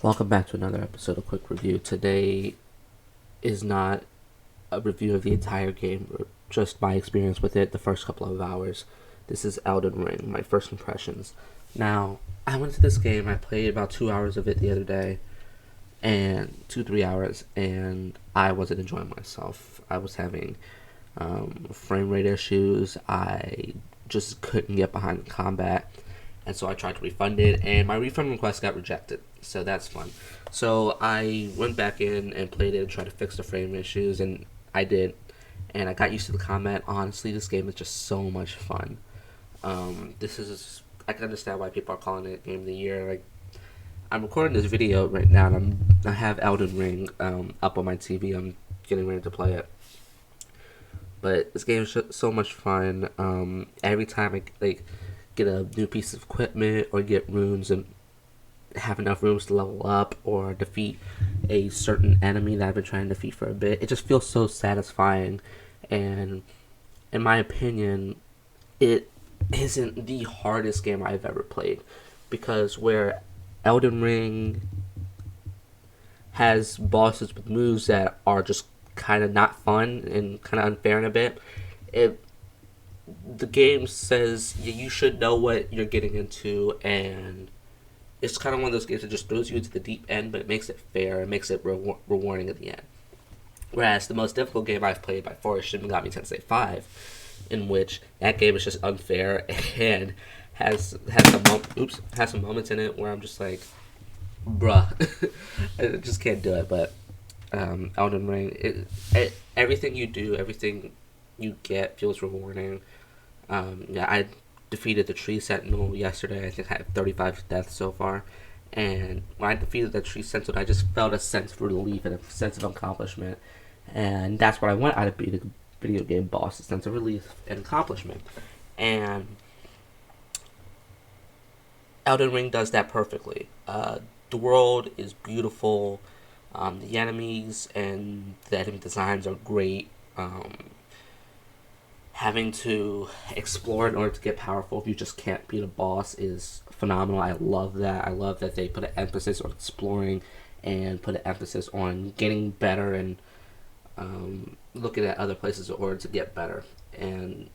Welcome back to another episode of Quick Review. Today is not a review of the entire game, or just my experience with it the first couple of hours. This is Elden Ring, my first impressions. Now, I went to this game, I played about 2 hours of it the other day, and 3 hours, and I wasn't enjoying myself. I was having frame rate issues. I just couldn't get behind the combat. And so I tried to refund it, and my refund request got rejected. So that's fun. So I went back in and played it and tried to fix the frame issues, and I did. And I got used to the combat. Honestly, this game is just so much fun. I can understand why people are calling it Game of the Year. Like, I'm recording this video right now, and I have Elden Ring up on my TV. I'm getting ready to play it. But this game is so much fun. Every time I get a new piece of equipment or get runes and have enough runes to level up or defeat a certain enemy that I've been trying to defeat for a bit, it just feels so satisfying. And in my opinion, it isn't the hardest game I've ever played, because where Elden Ring has bosses with moves that are just kind of not fun and kind of unfair in a bit, the game says you should know what you're getting into, and it's kind of one of those games that just throws you into the deep end, but it makes it fair and makes it rewarding at the end. Whereas the most difficult game I've played by far is Shin Megami Tensei 5, in which that game is just unfair and has some moments in it where I'm just like, bruh, I just can't do it. But Elden Ring, everything you do, everything you get feels rewarding. I defeated the Tree Sentinel yesterday. I think I had 35 deaths so far. And when I defeated the Tree Sentinel, I just felt a sense of relief and a sense of accomplishment. And that's what I want out of being a video game boss, a sense of relief and accomplishment. And Elden Ring does that perfectly. The world is beautiful. The enemies and the enemy designs are great. Having to explore in order to get powerful if you just can't beat a boss is phenomenal. I love that. I love that they put an emphasis on exploring and put an emphasis on getting better and looking at other places in order to get better. And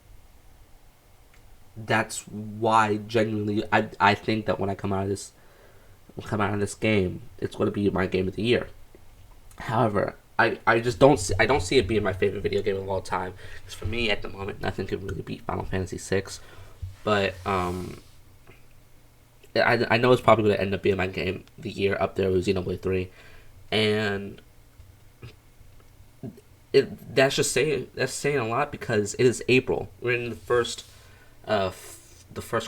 that's why genuinely I think that when I come out of this game, it's going to be my game of the year. However, I just don't see it being my favorite video game of all time. Because for me, at the moment, nothing could really beat Final Fantasy VI. But I know it's probably going to end up being my game of the year, up there with Xenoblade 3, and that's saying a lot, because it is April. We're in the first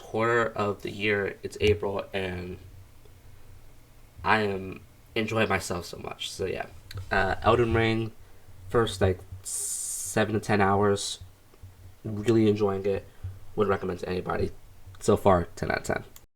quarter of the year. It's April, and I am enjoying myself so much. So yeah. Elden Ring, first 7 to 10 hours, really enjoying it. Would recommend to anybody. So far, 10 out of 10.